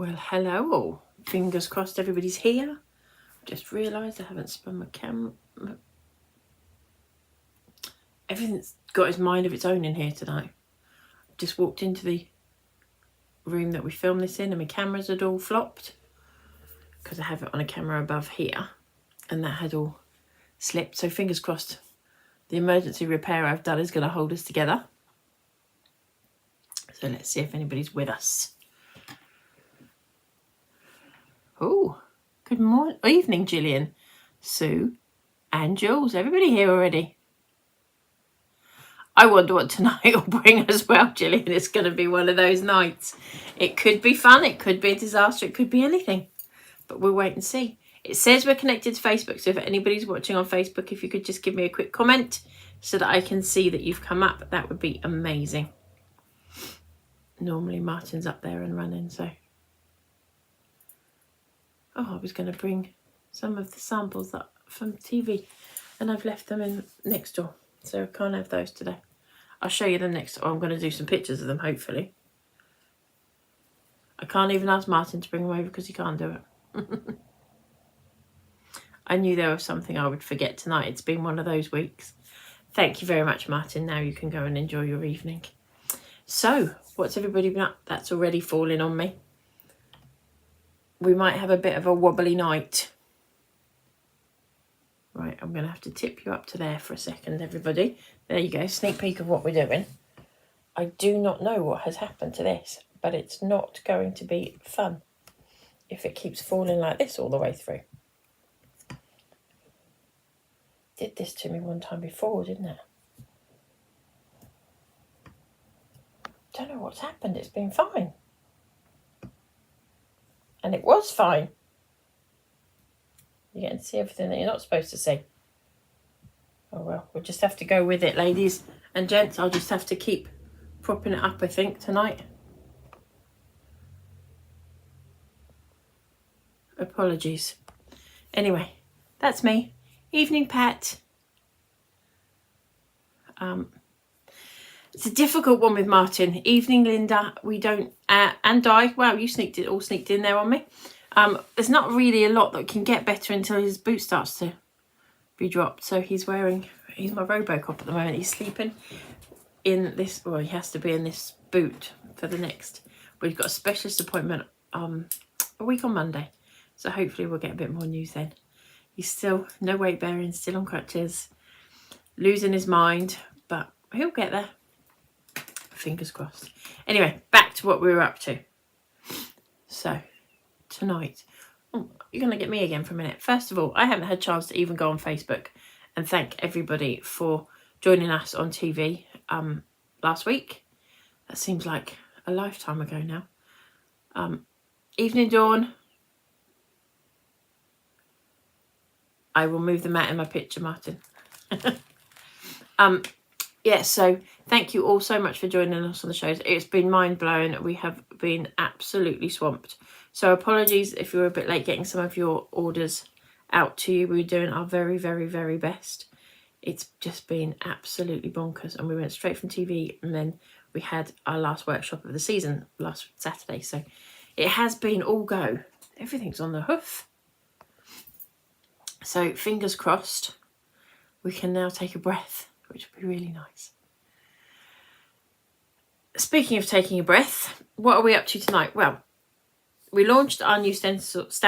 Well, hello all. Fingers crossed everybody's here. Just realised I haven't spun my camera. Everything's got its mind of its own in here tonight. Just walked into the room that we filmed this in and my cameras had all flopped because I have it on a camera above here and that had all slipped. So fingers crossed the emergency repair I've done is going to hold us together. So let's see if anybody's with us. Oh, good morning, evening, Gillian, Sue, and Jules. Everybody here already. I wonder what tonight will bring as well, Gillian. It's going to be one of those nights. It could be fun, it could be a disaster, it could be anything. But we'll wait and see. It says we're connected to Facebook, so if anybody's watching on Facebook, if you could just give me a quick comment so that I can see that you've come up, that would be amazing. Normally Martin's up there and running, so... Oh, I was going to bring some of the samples that from TV and I've left them in next door, so I can't have those today. I'll show you them next. I'm going to do some pictures of them, hopefully. I can't even ask Martin to bring them over because he can't do it. I knew there was something I would forget tonight. It's been one of those weeks. Thank you very much, Martin. Now you can go and enjoy your evening. So, what's everybody been up? That's already falling on me. We might have a bit of a wobbly night. Right, I'm going to have to tip you up to there for a second, everybody. There you go, sneak peek of what we're doing. I do not know what has happened to this, but it's not going to be fun if it keeps falling like this all the way through. Did this to me one time before, didn't it? Don't know what's happened, it's been fine. And it was fine. You get to see everything that you're not supposed to see. Oh well, we'll just have to go with it, ladies and gents. I'll just have to keep propping it up, I think, tonight. Apologies. Anyway, that's me. Evening, Pat. It's a difficult one with Martin. Evening, Linda. We don't... and Di. Wow, you sneaked in there on me. There's not really a lot that can get better until his boot starts to be dropped. So he's my Robocop at the moment. He's sleeping in this... Well, he has to be in this boot for the next... We've got a specialist appointment a week on Monday. So hopefully we'll get a bit more news then. He's still no weight bearing, still on crutches, losing his mind, but he'll get there. Fingers crossed. Anyway, back to what we were up to. So, tonight, you're going to get me again for a minute. First of all, I haven't had a chance to even go on Facebook and thank everybody for joining us on TV last week. That seems like a lifetime ago now. Evening, Dawn. I will move the mat in my picture, Martin. Yeah, so thank you all so much for joining us on the shows. It's been mind-blowing. We have been absolutely swamped. So apologies if you were a bit late getting some of your orders out to you. We were doing our very, very, very best. It's just been absolutely bonkers. And we went straight from TV and then we had our last workshop of the season last Saturday. So it has been all go. Everything's on the hoof. So fingers crossed, we can now take a breath, which would be really nice. Speaking of taking a breath, what are we up to tonight? Well, we launched our new stencils.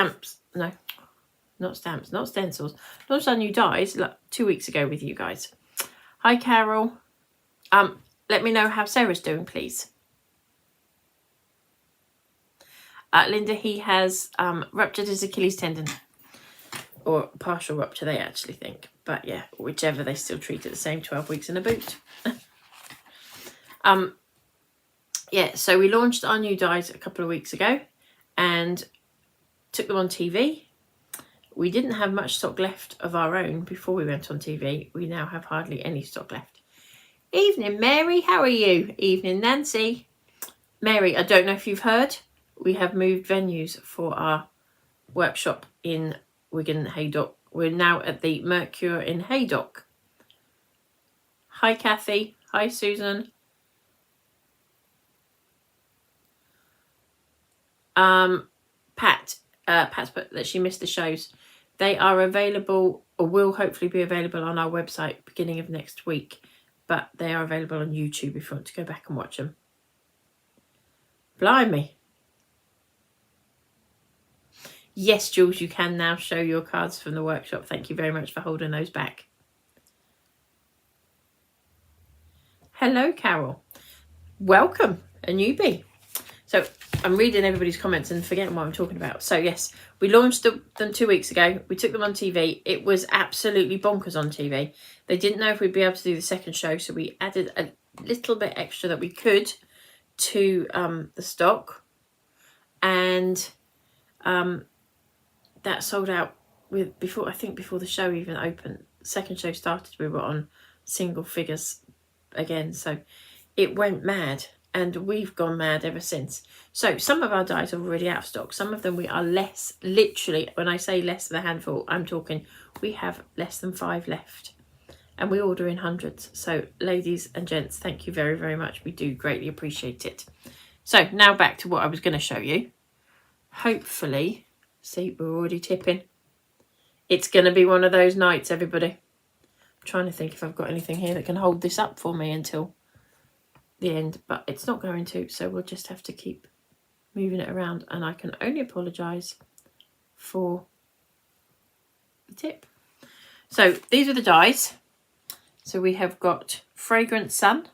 Launched our new dies 2 weeks ago with you guys. Hi, Carol. Let me know how Sarah's doing, please. Linda, he has ruptured his Achilles tendon. Or partial rupture, they actually think. But yeah, whichever, they still treat it the same, 12 weeks in a boot. Yeah, so we launched our new dies a couple of weeks ago and took them on TV. We didn't have much stock left of our own before we went on TV. We now have hardly any stock left. Evening, Mary. How are you? Evening, Nancy. Mary, I don't know if you've heard, we have moved venues for our workshop in Wigan Haydock. We're now at the Mercure in Haydock. Hi, Kathy. Hi, Susan. Pat's put that she missed the shows. They are available, or will hopefully be available on our website beginning of next week. But they are available on YouTube if you want to go back and watch them. Blimey. Yes, Jules, you can now show your cards from the workshop. Thank you very much for holding those back. Hello, Carol. Welcome, a newbie. So I'm reading everybody's comments and forgetting what I'm talking about. So yes, we launched them 2 weeks ago. We took them on TV. It was absolutely bonkers on TV. They didn't know if we'd be able to do the second show, so we added a little bit extra that we could to the stock, and that sold out before the show even opened. The second show started, we were on single figures again, so it went mad, and we've gone mad ever since. So some of our dies are already out of stock. Some of them we are less, literally, when I say less than a handful, I'm talking we have less than 5 left, and we order in hundreds. So ladies and gents, thank you very, very much. We do greatly appreciate it. So now back to what I was going to show you. Hopefully, see, we're already tipping. It's going to be one of those nights, everybody. I'm trying to think if I've got anything here that can hold this up for me until the end, but it's not going to, so we'll just have to keep moving it around, and I can only apologise for the tip. So these are the dies. So we have got Fragrant Sun,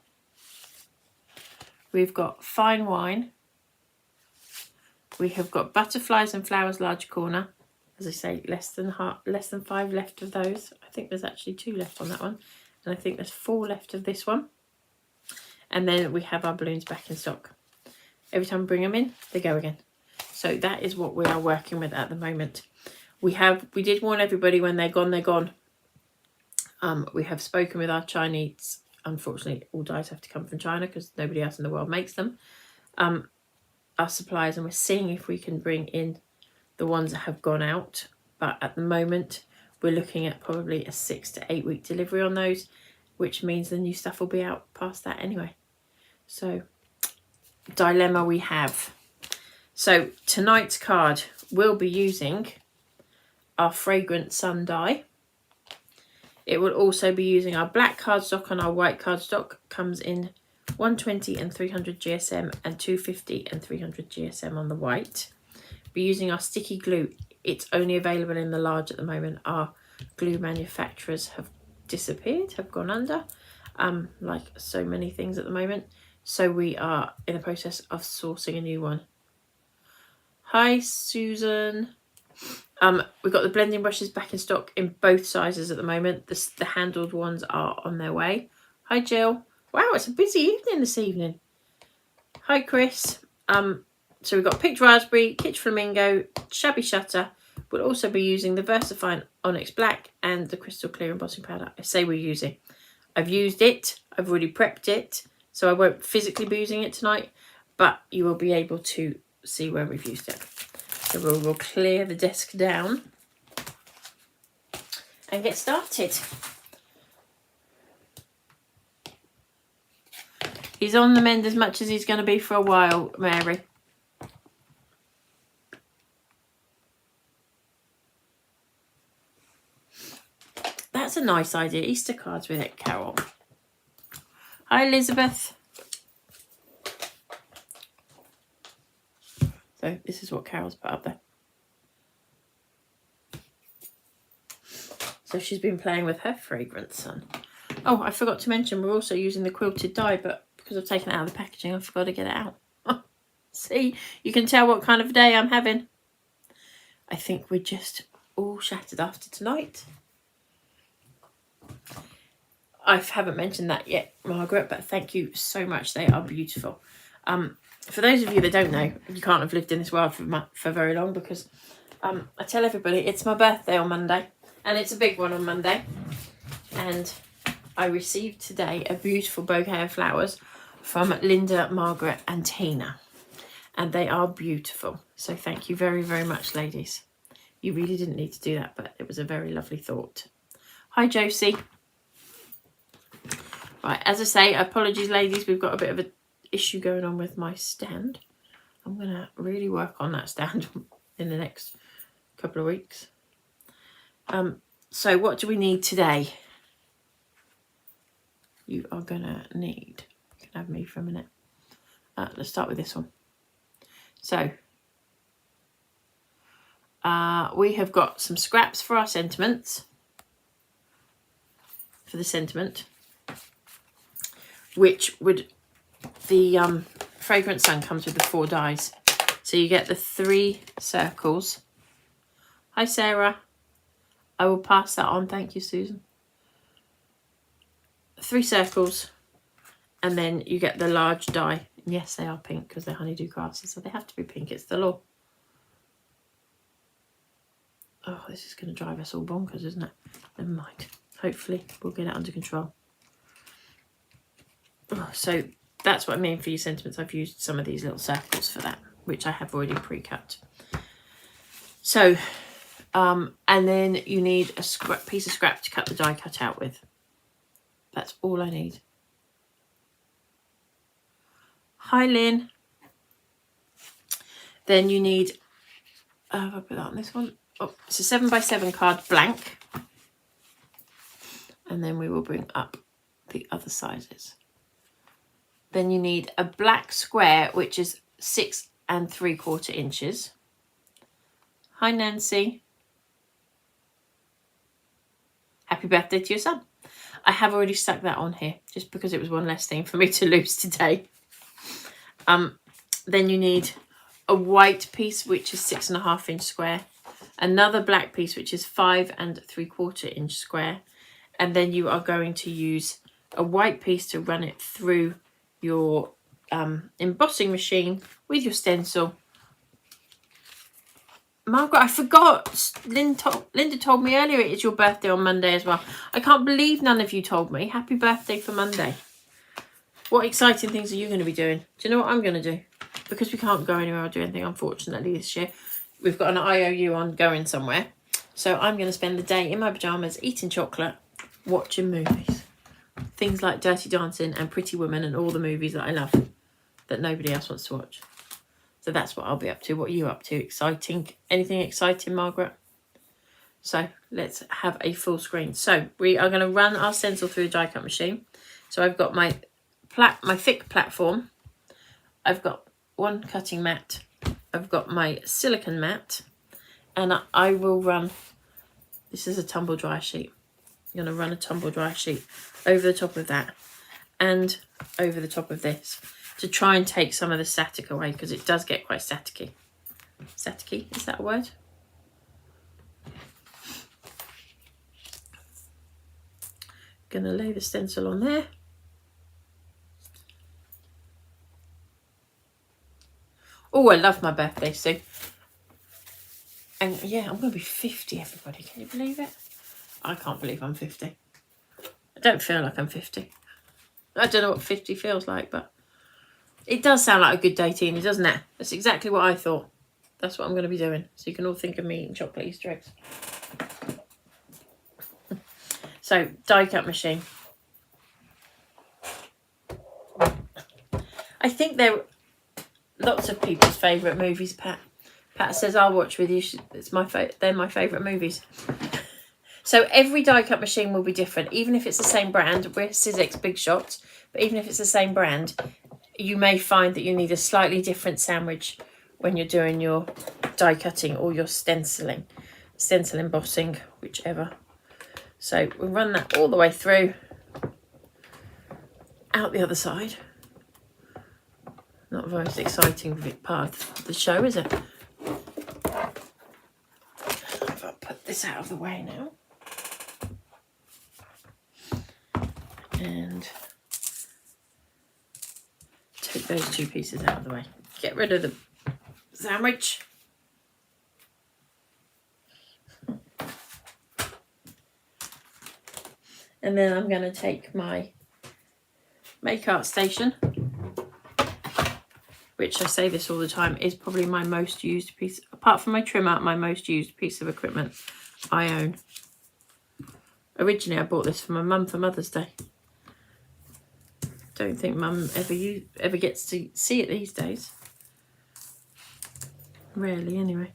we've got Fine Wine, we have got Butterflies and Flowers Large Corner. As I say, less than 5 left of those. I think there's actually 2 left on that one, and I think there's 4 left of this one. And then we have our balloons back in stock. Every time we bring them in, they go again. So that is what we are working with at the moment. We did warn everybody, when they're gone, they're gone. We have spoken with our Chinese. Unfortunately, all dies have to come from China because nobody else in the world makes them. Our suppliers, and we're seeing if we can bring in the ones that have gone out. But at the moment, we're looking at probably a 6 to 8 week delivery on those, which means the new stuff will be out past that anyway. So, dilemma we have. So tonight's card, we'll be using our Fragrant Sun die. It will also be using our black cardstock, and our white cardstock comes in 120 and 300 GSM and 250 and 300 GSM on the white. Be using our sticky glue. It's only available in the large at the moment. Our glue manufacturers have disappeared, have gone under, like so many things at the moment. So we are in the process of sourcing a new one. Hi, Susan. We've got the blending brushes back in stock in both sizes at the moment. The handled ones are on their way. Hi, Jill. Wow, it's a busy evening this evening. Hi, Chris. So we've got Picked Raspberry, Kitsch Flamingo, Shabby Shutter. We'll also be using the VersaFine Onyx Black and the Crystal Clear Embossing Powder. I say we're using. I've used it. I've already prepped it. So I won't physically be using it tonight, but you will be able to see where we've used it. So we'll clear the desk down and get started. He's on the mend as much as he's going to be for a while, Mary. That's a nice idea. Easter cards with it, Carol. Hi, Elizabeth. So this is what Carol's put up there. So she's been playing with her Fragrant Sun. Oh, I forgot to mention we're also using the quilted die, but because I've taken it out of the packaging, I forgot to get it out. See, you can tell what kind of day I'm having. I think we're just all shattered after tonight. I haven't mentioned that yet, Margaret, but thank you so much. They are beautiful. For those of you that don't know, you can't have lived in this world for very long, because I tell everybody it's my birthday on Monday, and it's a big one on Monday. And I received today a beautiful bouquet of flowers from Linda, Margaret and Tina. And they are beautiful. So thank you very, very much, ladies. You really didn't need to do that, but it was a very lovely thought. Hi, Josie. Right, as I say, apologies, ladies. We've got a bit of an issue going on with my stand. I'm going to really work on that stand in the next couple of weeks. So what do we need today? You are going to need, you can have me for a minute. Let's start with this one. So we have got some scraps for our sentiments, for the sentiment, which would, the Fragrant Sun comes with the 4 dies. So you get the 3 circles. Hi, Sarah. I will pass that on. Thank you, Susan. 3 circles, and then you get the large die. And yes, they are pink because they're honeydew grasses, so they have to be pink. It's the law. Oh, this is going to drive us all bonkers, isn't it? Never mind. Hopefully, we'll get it under control. Oh, so that's what I mean for your sentiments. I've used some of these little circles for that, which I have already pre-cut. So, and then you need a piece of scrap to cut the die cut out with. That's all I need. Hi, Lynn. Then you need, have I put that on this one? Oh, it's a 7x7 card blank. And then we will bring up the other sizes. Then you need a black square, which is 6 3/4 inches. Hi, Nancy. Happy birthday to your son. I have already stuck that on here just because it was one less thing for me to lose today. Then you need a white piece, which is 6 1/2 inch square. Another black piece, which is 5 3/4 inch square. And then you are going to use a white piece to run it through your embossing machine with your stencil. Margaret, I forgot. Linda told me earlier it is your birthday on Monday as well. I can't believe none of you told me. Happy birthday for Monday. What exciting things are you going to be doing? Do you know what I'm going to do? Because we can't go anywhere or do anything, unfortunately, this year. We've got an IOU on going somewhere. So I'm going to spend the day in my pyjamas, eating chocolate, watching movies. Things like Dirty Dancing and Pretty Woman and all the movies that I love that nobody else wants to watch. So that's what I'll be up to. What are you up to? Exciting? Anything exciting, Margaret? So let's have a full screen. So we are going to run our stencil through a die cut machine. So I've got my thick platform. I've got one cutting mat. I've got my silicone mat. And I will run, this is a tumble dry sheet. I'm going to run a tumble dry sheet over the top of that and over the top of this to try and take some of the static away, because it does get quite staticky. Staticky, is that a word? Going to lay the stencil on there. Oh, I love my birthday, Sue. And yeah, I'm going to be 50, everybody. Can you believe it? I can't believe I'm 50. I don't feel like I'm 50. I don't know what 50 feels like, but it does sound like a good day, Tina, doesn't it? That's exactly what I thought. That's what I'm going to be doing. So you can all think of me eating chocolate Easter eggs. So, die cut machine. I think they're lots of people's favourite movies, Pat. Pat says, I'll watch with you. They're my favourite movies. So every die cut machine will be different, even if it's the same brand. We're Sizzix Big Shots, but even if it's the same brand, you may find that you need a slightly different sandwich when you're doing your die cutting or your stencil embossing, whichever. So we'll run that all the way through, out the other side. Not the most exciting part of the show, is it? I'll put this out of the way now. And take those 2 pieces out of the way. Get rid of the sandwich. And then I'm going to take my Make Art Station, which I say this all the time, is probably my most used piece, apart from my trimmer, my most used piece of equipment I own. Originally, I bought this for my mum for Mother's Day. Don't think Mum ever gets to see it these days. Rarely anyway.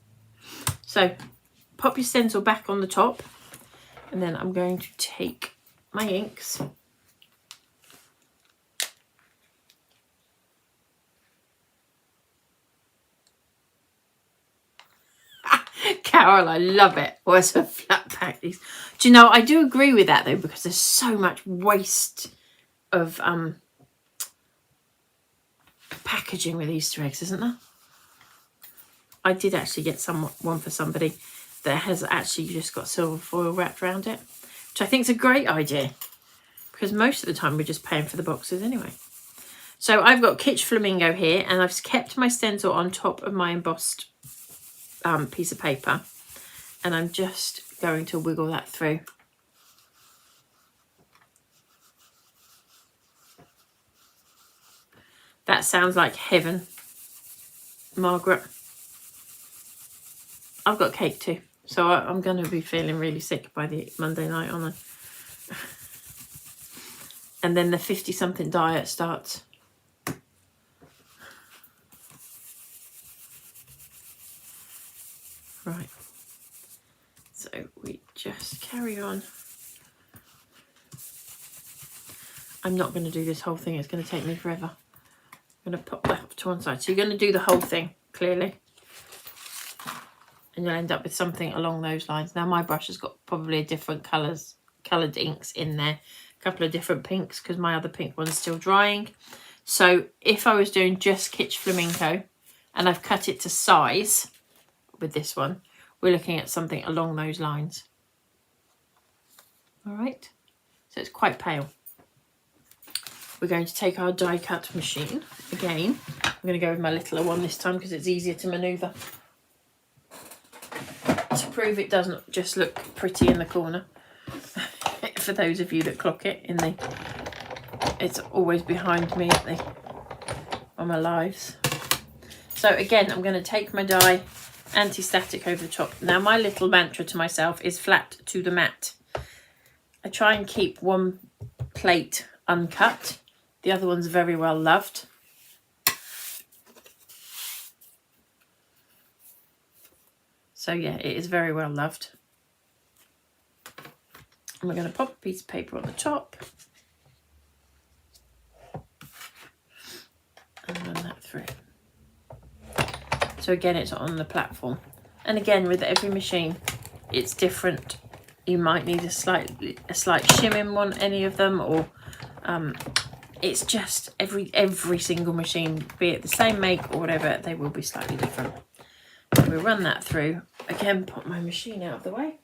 So pop your stencil back on the top, and then I'm going to take my inks. Carol, I love it. What's a flat pack? Do you know, I do agree with that though, because there's so much waste of packaging with Easter eggs, isn't there? I did actually get one for somebody that has actually just got silver foil wrapped around it, which I think is a great idea, because most of the time we're just paying for the boxes anyway. So I've got Kitsch Flamingo here, and I've kept my stencil on top of my embossed piece of paper, and I'm just going to wiggle that through. That sounds like heaven, Margaret. I've got cake too, so I'm going to be feeling really sick by the Monday night on. And then the 50-something diet starts. Right, so we just carry on. I'm not going to do this whole thing, it's going to take me forever. I'm going to pop that up to one side. So you're going to do the whole thing, clearly. And you'll end up with something along those lines. Now my brush has got probably a different coloured inks in there. A couple of different pinks, because my other pink one's still drying. So if I was doing just Kitsch Flamingo, and I've cut it to size with this one, we're looking at something along those lines. All right, so it's quite pale. We're going to take our die cut machine again. I'm going to go with my littler one this time because it's easier to manoeuvre. To prove it doesn't just look pretty in the corner. For those of you that clock it in the, it's always behind me on my lives. So again, I'm going to take my die, anti-static over the top. Now my little mantra to myself is flat to the mat. I try and keep one plate uncut. The other one's very well loved. So yeah, it is very well loved. And we're going to pop a piece of paper on the top. And run that through. So again, it's on the platform. And again, with every machine, it's different. You might need a slight shim in any of them, or it's just every single machine, be it the same make or whatever, they will be slightly different. So we'll run that through. Again, put my machine out of the way.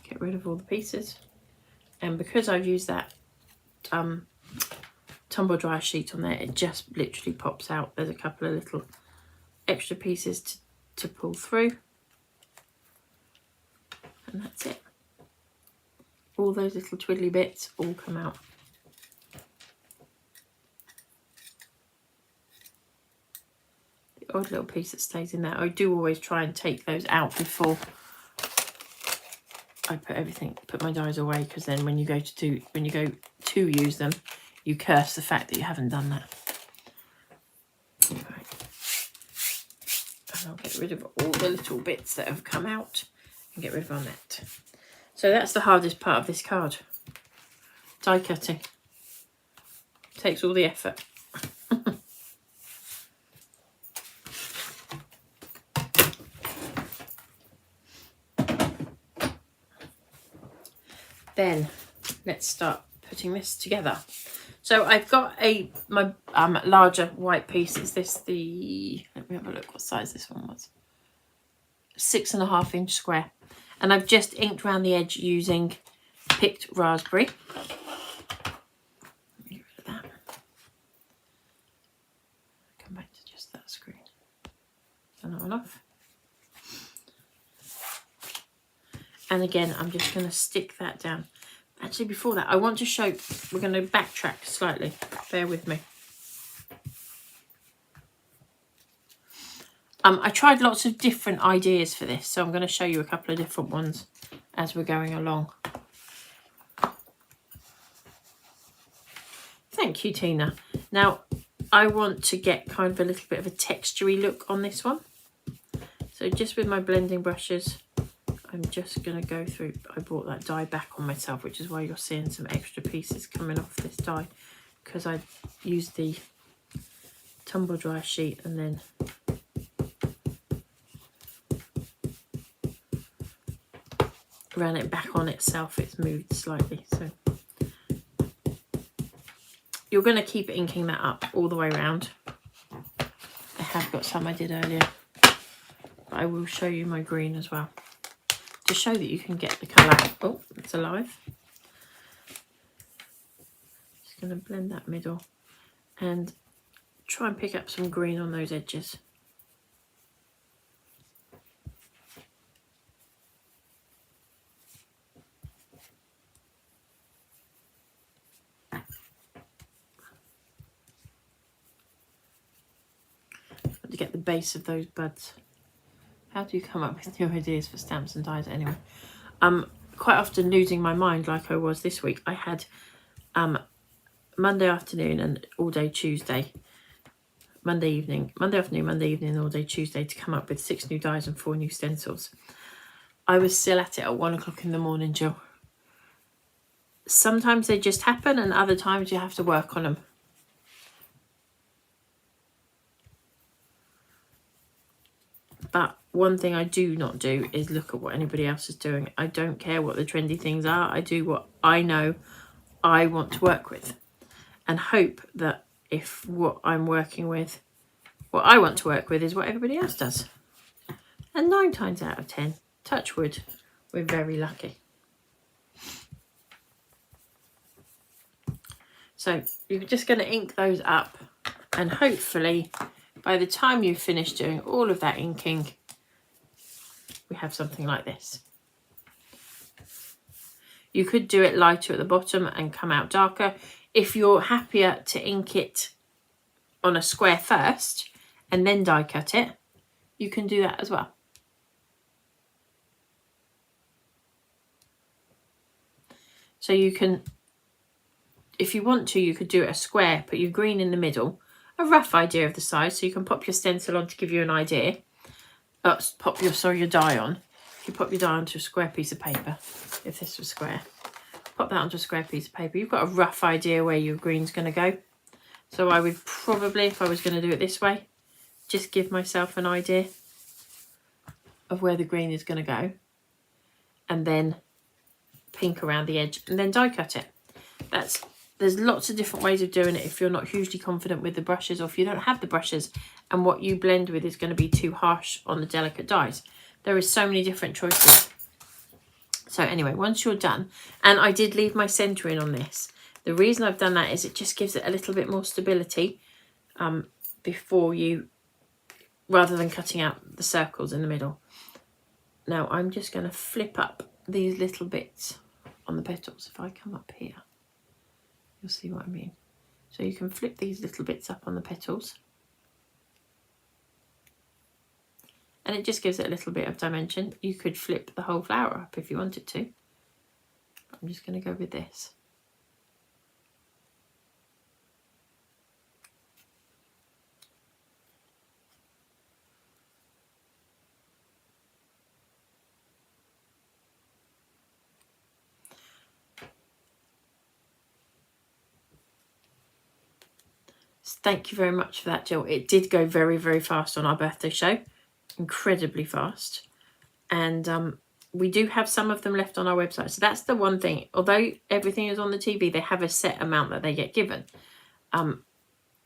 Get rid of all the pieces. And because I've used that tumble dryer sheet on there, it just literally pops out. There's a couple of little extra pieces to pull through. And that's it. All those little twiddly bits all come out. The odd little piece that stays in there. I do always try and take those out before I put my dies away, because then when you go to use them, you curse the fact that you haven't done that. Right. And I'll get rid of all the little bits that have come out and get rid of our net. So that's the hardest part of this card. Die cutting. Takes all the effort. Then let's start putting this together. So I've got my larger white piece. Is this the, let me have a look what size this one was. 6.5 inch square. And I've just inked around the edge using picked raspberry. Get rid of that. Come back to just that screen. Turn that one off. And again, I'm just going to stick that down. Actually, before that, I want to show, we're going to backtrack slightly. Bear with me. I tried lots of different ideas for this, so I'm going to show you a couple of different ones as we're going along. thank you, Tina. Now, I want to get kind of a little bit of a textury look on this one. So just with my blending brushes, I'm just going to go through. I brought that die back on myself, which is why you're seeing some extra pieces coming off this die, because I used the tumble dryer sheet and then ran it back on itself. It's moved slightly, so you're going to keep inking that up all the way around. I have got some I did earlier, but I will show you my green as well to show that you can get the colour. Oh, it's alive. Just going to blend that middle and try and pick up some green on those edges. To get the base of those buds. How do you come up with new ideas for stamps and dies anyway? Quite often losing my mind like I was this week. I had Monday afternoon and all day Tuesday, Monday afternoon, Monday evening and all day Tuesday to come up with 6 new dies and 4 new stencils. I was still at it at 1 o'clock in the morning, Jill. Sometimes they just happen and other times you have to work on them. But one thing I do not do is look at what anybody else is doing. I don't care what the trendy things are. I do what I know I want to work with and hope that if what I'm working with, what I want to work with is what everybody else does. And 9 times out of 10, touch wood, we're very lucky. So you're just going to ink those up and hopefully by the time you've finished doing all of that inking, we have something like this. You could do it lighter at the bottom and come out darker. If you're happier to ink it on a square first and then die cut it, you can do that as well. So you can, if you want to, you could do it a square, put your green in the middle, a rough idea of the size, so you can pop your stencil on to give you an idea. Pop your die on. If you pop your die onto a square piece of paper, if this was square, pop that onto a square piece of paper. You've got a rough idea where your green's going to go. So I would probably, if I was going to do it this way, just give myself an idea of where the green is going to go, and then pink around the edge, and then die cut it. There's lots of different ways of doing it if you're not hugely confident with the brushes, or if you don't have the brushes and what you blend with is going to be too harsh on the delicate dies. There is so many different choices. So anyway, once you're done, and I did leave my centering on this. The reason I've done that is it just gives it a little bit more stability before you, rather than cutting out the circles in the middle. Now I'm just going to flip up these little bits on the petals. If I come up here, you'll see what I mean. So you can flip these little bits up on the petals. And it just gives it a little bit of dimension. You could flip the whole flower up if you wanted to. I'm just going to go with this. Thank you very much for that, Jill. It did go very, very fast on our birthday show. Incredibly fast. And we do have some of them left on our website. So that's the one thing. Although everything is on the TV, they have a set amount that they get given. And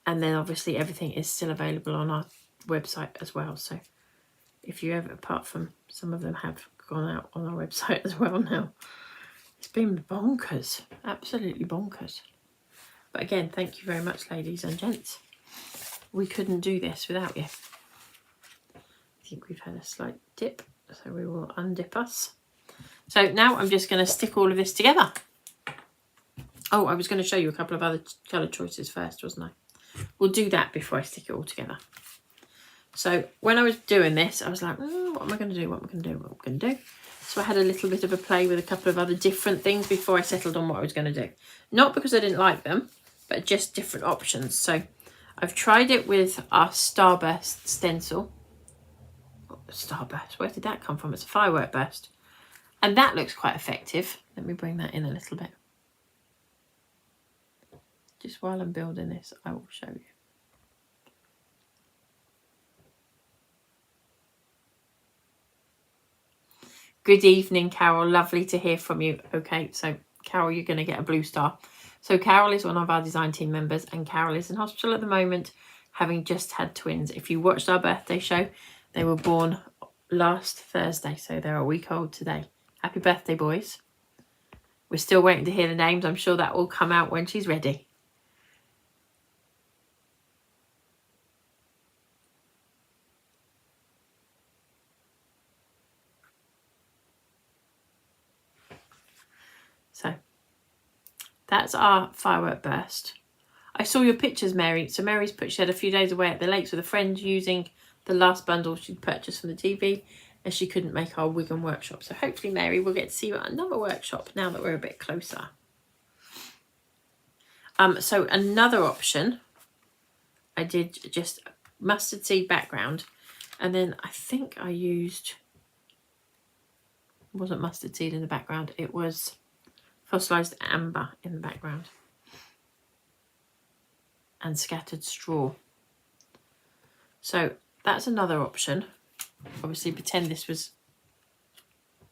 then obviously everything is still available on our website as well. So if you ever, apart from some of them have gone out on our website as well now. It's been bonkers. Absolutely bonkers. But again, thank you very much, ladies and gents. We couldn't do this without you. I think we've had a slight dip, so we will undip us. So now I'm just going to stick all of this together. Oh, I was going to show you a couple of other colour choices first, wasn't I? We'll do that before I stick it all together. So when I was doing this, I was like, what am I going to do? What am I going to do? What am I going to do? So I had a little bit of a play with a couple of other different things before I settled on what I was going to do. Not because I didn't like them, but just different options. So I've tried it with our Starburst stencil. Starburst, where did that come from? It's a firework burst. And that looks quite effective. Let me bring that in a little bit. Just while I'm building this, I will show you. Good evening, Carol. Lovely to hear from you. Okay, so Carol, you're going to get a blue star. So Carol is one of our design team members, and Carol is in hospital at the moment, having just had twins. If you watched our birthday show, they were born last Thursday, so they're a week old today. Happy birthday, boys. We're still waiting to hear the names. I'm sure that will come out when she's ready. So that's our firework burst. I saw your pictures, Mary. So Mary's she had a few days away at the lakes with a friend using the last bundle she'd purchased from the TV, as she couldn't make our Wigan workshop. So hopefully, Mary, we'll get to see you at another workshop now that we're a bit closer. So another option, I did just mustard seed background, and then I think I used, it wasn't mustard seed in the background, it was fossilized amber in the background, and scattered straw. So that's another option. Obviously pretend this was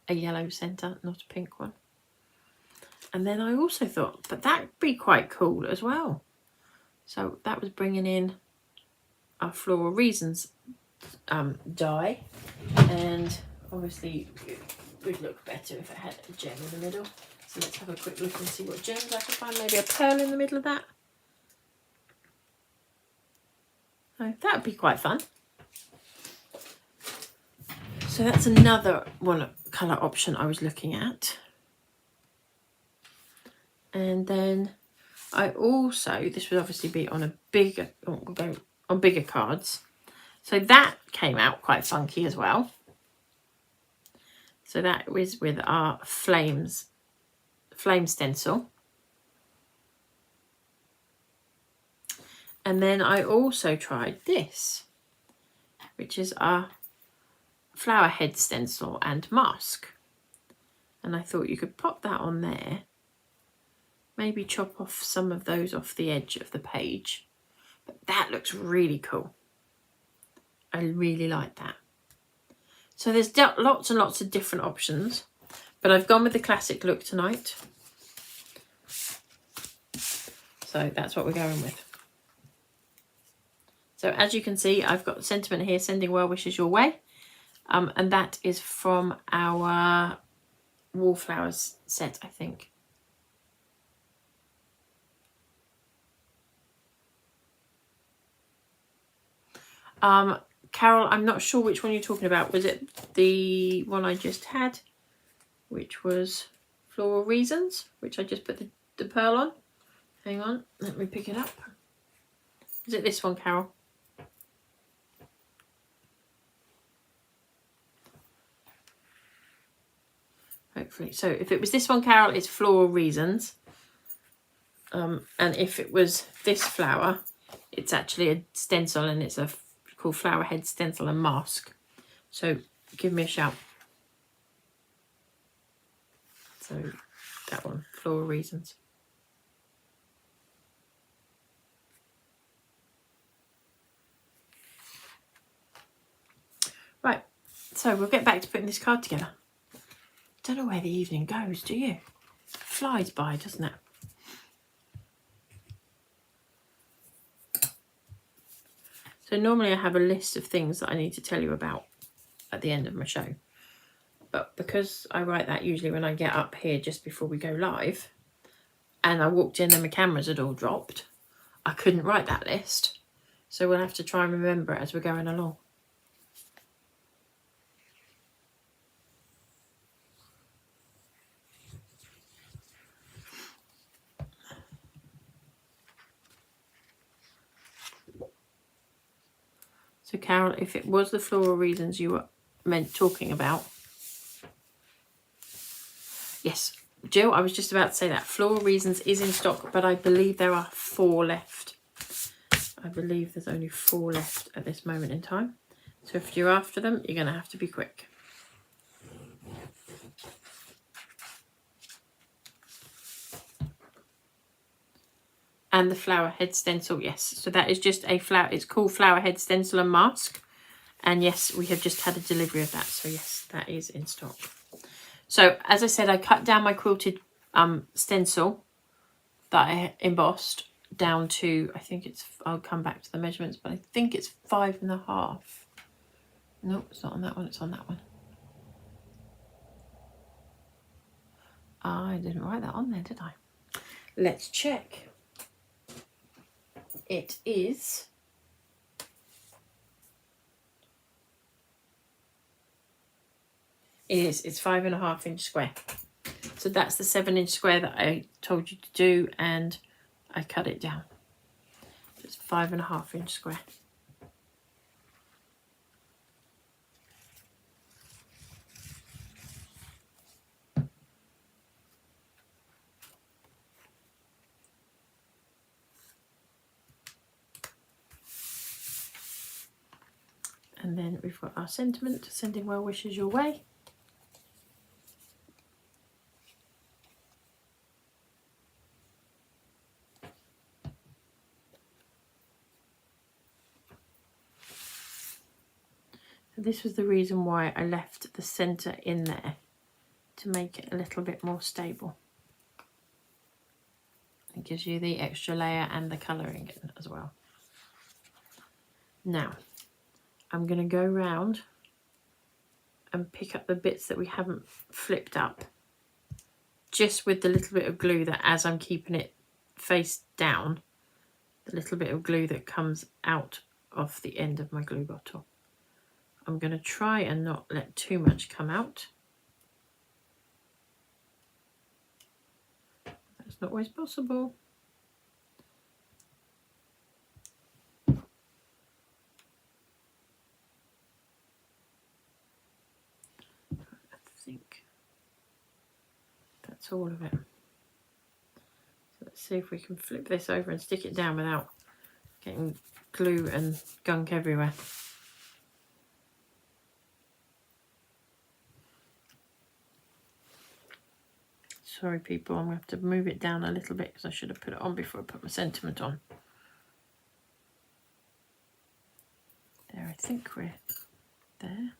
a yellow centre, not a pink one. And then I also thought, but that'd be quite cool as well. So that was bringing in our Floral Reasons die, and obviously it would look better if it had a gem in the middle. So let's have a quick look and see what gems I can find. Maybe a pearl in the middle of that. So that would be quite fun. So that's another one colour option I was looking at. And then I also, this would obviously be on a bigger, we'll go on bigger cards. So that came out quite funky as well. So that was with our flame stencil. And then I also tried this, which is our flower head stencil and mask. And I thought you could pop that on there. Maybe chop off some of those off the edge of the page. But that looks really cool. I really like that. So there's lots and lots of different options. But I've gone with the classic look tonight. So that's what we're going with. So as you can see, I've got the sentiment here, sending well wishes your way. And that is from our Wallflowers set, I think. Carol, I'm not sure which one you're talking about. Was it the one I just had, which was Floral Reasons, which I just put the pearl on? Hang on, let me pick it up. Is it this one, Carol? Hopefully. So if it was this one, Carol, it's Floral Reasons. And if it was this flower, it's actually a stencil, and it's called Flower Head Stencil and Mask. So give me a shout. So that one, Floral Reasons. Right, so we'll get back to putting this card together. Don't know where the evening goes, do you? It flies by, doesn't it? So normally I have a list of things that I need to tell you about at the end of my show. But because I write that usually when I get up here just before we go live, and I walked in and my cameras had all dropped, I couldn't write that list. So we'll have to try and remember it as we're going along. So Carol, if it was the Floral Reasons you were talking about, yes, Jill, I was just about to say that Floral Reasons is in stock, but I believe there are 4 left. I believe there's only 4 left at this moment in time. So if you're after them, you're going to have to be quick. And the flower head stencil, yes. So that is just a flower. It's called Flower Head Stencil and Mask. And yes, we have just had a delivery of that. So yes, that is in stock. So as I said, I cut down my quilted stencil that I embossed down to, I think it's, I'll come back to the measurements, but I think it's 5.5. No, it's not on that one. It's on that one. I didn't write that on there, did I? Let's check. It is it's 5.5 inch square. So that's the 7-inch square that I told you to do, and I cut it down. It's 5.5 inch square. And then we've got our sentiment, sending well wishes your way. So this was the reason why I left the centre in there, to make it a little bit more stable. It gives you the extra layer and the colouring in as well. Now, I'm going to go round and pick up the bits that we haven't flipped up, just with the little bit of glue that, as I'm keeping it face down, the little bit of glue that comes out of the end of my glue bottle. I'm going to try and not let too much come out. That's not always possible. I think that's all of it. So let's see if we can flip this over and stick it down without getting glue and gunk everywhere. Sorry people, I'm going to have to move it down a little bit because I should have put it on before I put my sentiment on. There, I think we're there.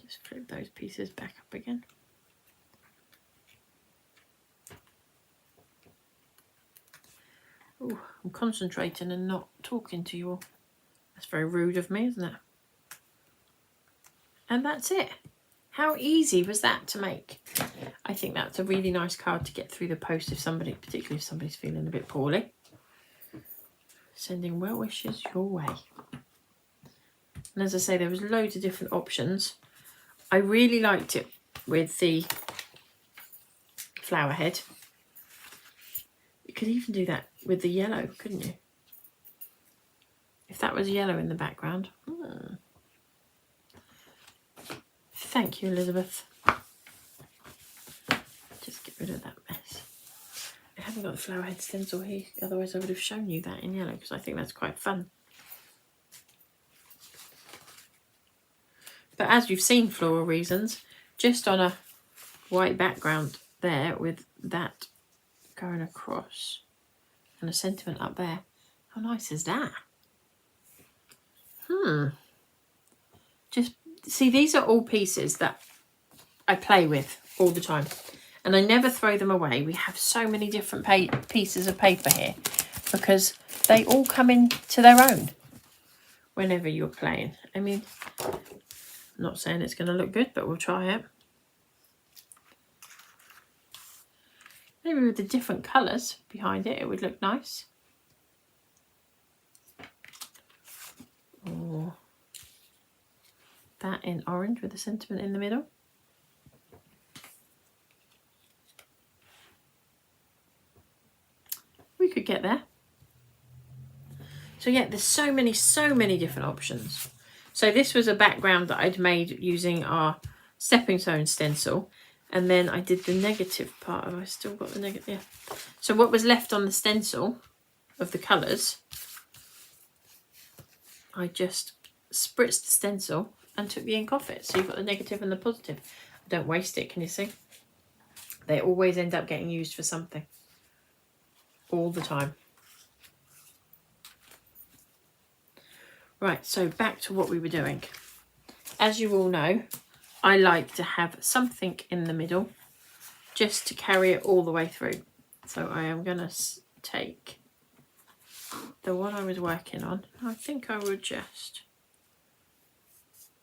Just flip those pieces back up again. Oh, I'm concentrating and not talking to you all. That's very rude of me, isn't it? And that's it. How easy was that to make? I think that's a really nice card to get through the post if somebody, particularly if somebody's feeling a bit poorly. Sending well wishes your way. And as I say, there was loads of different options. I really liked it with the flower head. You could even do that with the yellow, couldn't you? If that was yellow in the background. Thank you, Elizabeth. Just get rid of that mess. I haven't got the flower head stencil here, otherwise I would have shown you that in yellow, because I think that's quite fun. But as you've seen, Floral Reasons, just on a white background there with that going across and a sentiment up there. How nice is that? Just see, these are all pieces that I play with all the time, and I never throw them away. We have so many different pieces of paper here because they all come into their own whenever you're playing. I mean, I'm not saying it's going to look good, but we'll try it. Maybe with the different colours behind it, it would look nice. Or that in orange with the sentiment in the middle. we could get there. So yeah, there's so many different options. So this was a background that I'd made using our stepping stone stencil. And then I did the negative part. Have I still got the negative? Yeah. So what was left on the stencil of the colours, I just spritzed the stencil and took the ink off it. So you've got the negative and the positive. I don't waste it, can you see? They always end up getting used for something. All the time. Right, so back to what we were doing. As you all know, I like to have something in the middle just to carry it all the way through. So I am going to take the one I was working on. I think I would just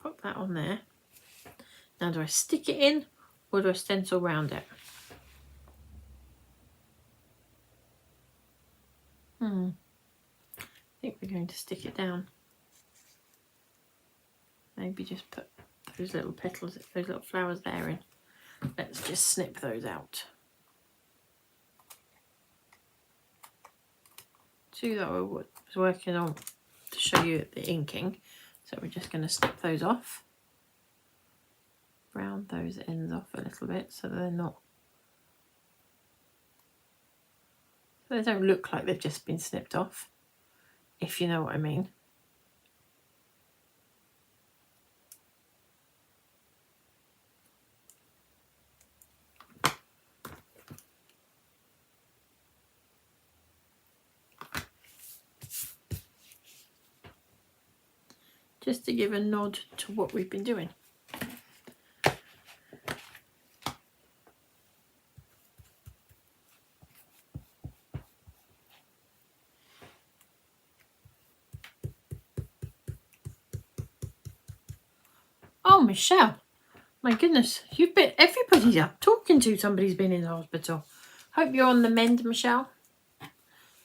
pop that on there. Now do I stick it in or do I stencil round it? I think we're going to stick it down. Maybe just put those little petals, those little flowers there in. Let's just snip those out. Two that I was working on to show you the inking. So we're just going to snip those off. Round those ends off a little bit so they're not, so they don't look like they've just been snipped off, if you know what I mean. Just to give a nod to what we've been doing. Oh, Michelle, my goodness, you've been, everybody's up talking to somebody's been in the hospital. Hope you're on the mend, Michelle.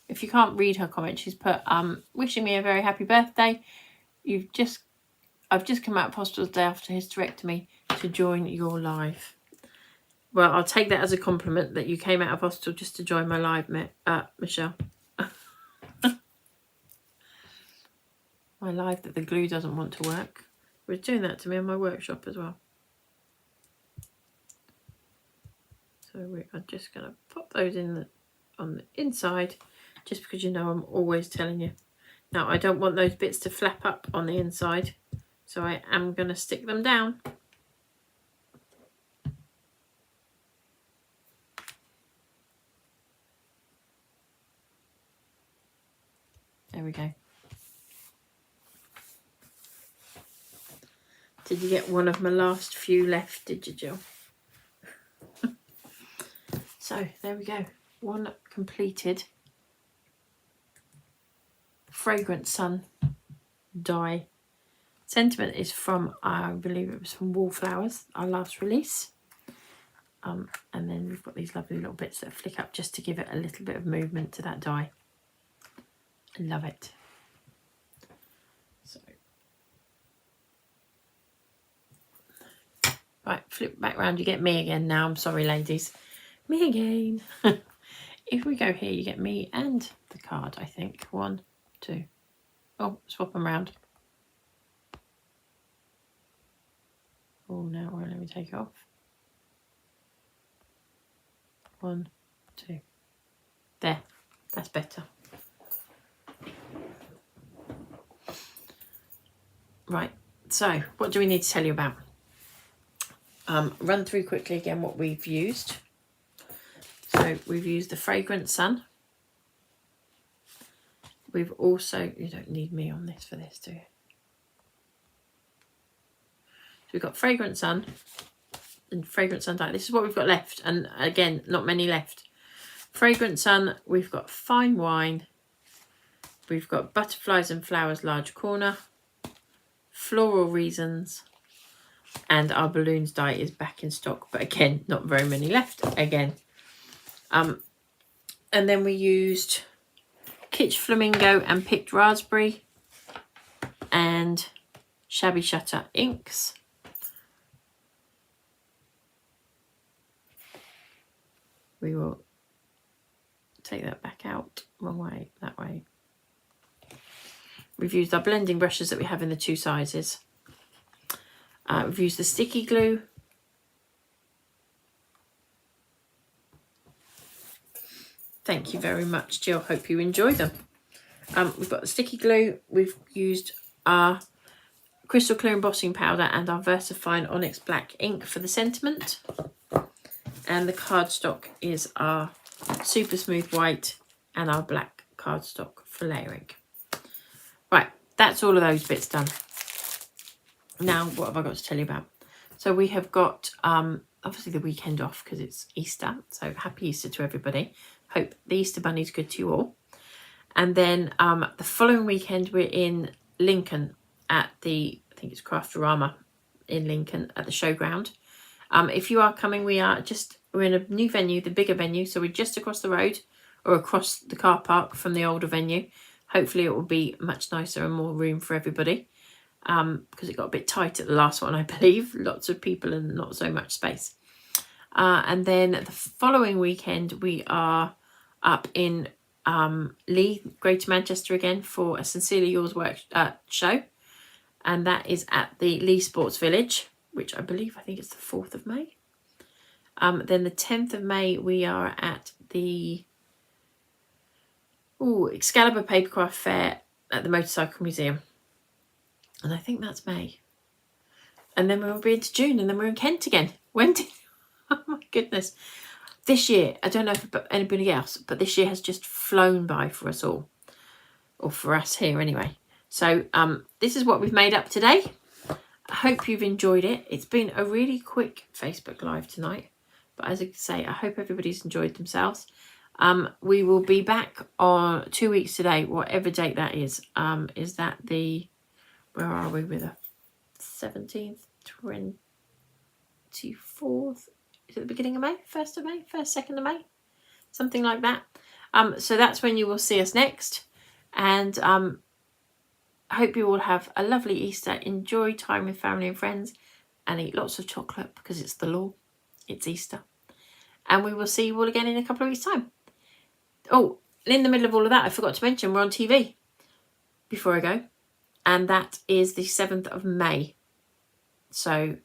If you can't read her comment, she's put, wishing me a very happy birthday. I've just come out of hospital the day after hysterectomy to join your live. Well, I'll take that as a compliment that you came out of hospital just to join my live, Michelle. My live that the glue doesn't want to work. It was doing that to me in my workshop as well. So we are just going to pop those in on the inside, just because you know I'm always telling you. Now, I don't want those bits to flap up on the inside, so I am going to stick them down. There we go. Did you get one of my last few left, did you, Jill? So, there we go. One completed. Fragrant Sun die. Sentiment is from, I believe it was from Wallflowers, our last release. And then we've got these lovely little bits that flick up just to give it a little bit of movement to that die. I love it. So, right, flip back round, you get me again now. I'm sorry, ladies. Me again. If we go here, you get me and the card, I think. 1, 2. Oh, swap them round. Oh, now let me take it off. 1, 2. There, that's better. Right, so what do we need to tell you about? Run through quickly again what we've used. So we've used the Fragrant Sun. We've also, you don't need me on this for this, do you? So we've got Fragrant Sun and Fragrant Sun dye. This is what we've got left, and again, not many left. Fragrant Sun, we've got Fine Wine, we've got Butterflies and Flowers Large Corner, Floral Reasons, and our Balloons dye is back in stock, but again, not very many left again. And then we used Kitsch Flamingo and Picked Raspberry and Shabby Shutter inks. We will take that back out. Wrong way, that way. We've used our blending brushes that we have in the 2 sizes. We've used the sticky glue. Thank you very much, Jill. Hope you enjoy them. We've got the sticky glue. We've used our crystal clear embossing powder and our VersaFine Onyx Black ink for the sentiment. And the cardstock is our super smooth white and our black cardstock for layering. Right, that's all of those bits done. Now, what have I got to tell you about? So we have got obviously the weekend off because it's Easter. So happy Easter to everybody. Hope the Easter Bunny's good to you all. And then the following weekend we're in Lincoln at the, I think it's Craftorama in Lincoln at the showground. If you are coming, we're in a new venue, the bigger venue. So we're just across the road or across the car park from the older venue. Hopefully it will be much nicer and more room for everybody. Because it got a bit tight at the last one, I believe. Lots of people and not so much space. And then the following weekend we are up in Lee, Greater Manchester again for a Sincerely Yours show. And that is at the Lee Sports Village, which I think it's the 4th of May. Then the 10th of May we are at the Excalibur Papercraft Fair at the Motorcycle Museum. And I think that's May. And then we'll be into June and then we're in Kent again. Oh my goodness. This year, I don't know for anybody else, but this year has just flown by for us all. Or for us here anyway. So this is what we've made up today. I hope you've enjoyed it. It's been a really quick Facebook Live tonight. But as I say, I hope everybody's enjoyed themselves. We will be back on 2 weeks today, whatever date that is. Is that the... Where are we with the 17th, 24th? Is it the beginning of May? 1st of May? 1st, 2nd of May? Something like that. So that's when you will see us next. And I hope you all have a lovely Easter. Enjoy time with family and friends. And eat lots of chocolate because it's the law. It's Easter. And we will see you all again in a couple of weeks' time. Oh, in the middle of all of that, I forgot to mention we're on TV before I go. And that is the 7th of May. So,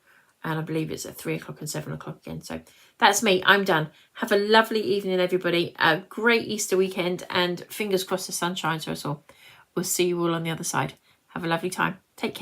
and I believe it's at 3 o'clock and 7 o'clock again. So that's me. I'm done. Have a lovely evening, everybody. A great Easter weekend. And fingers crossed the sun shines for us all. We'll see you all on the other side. Have a lovely time. Take care.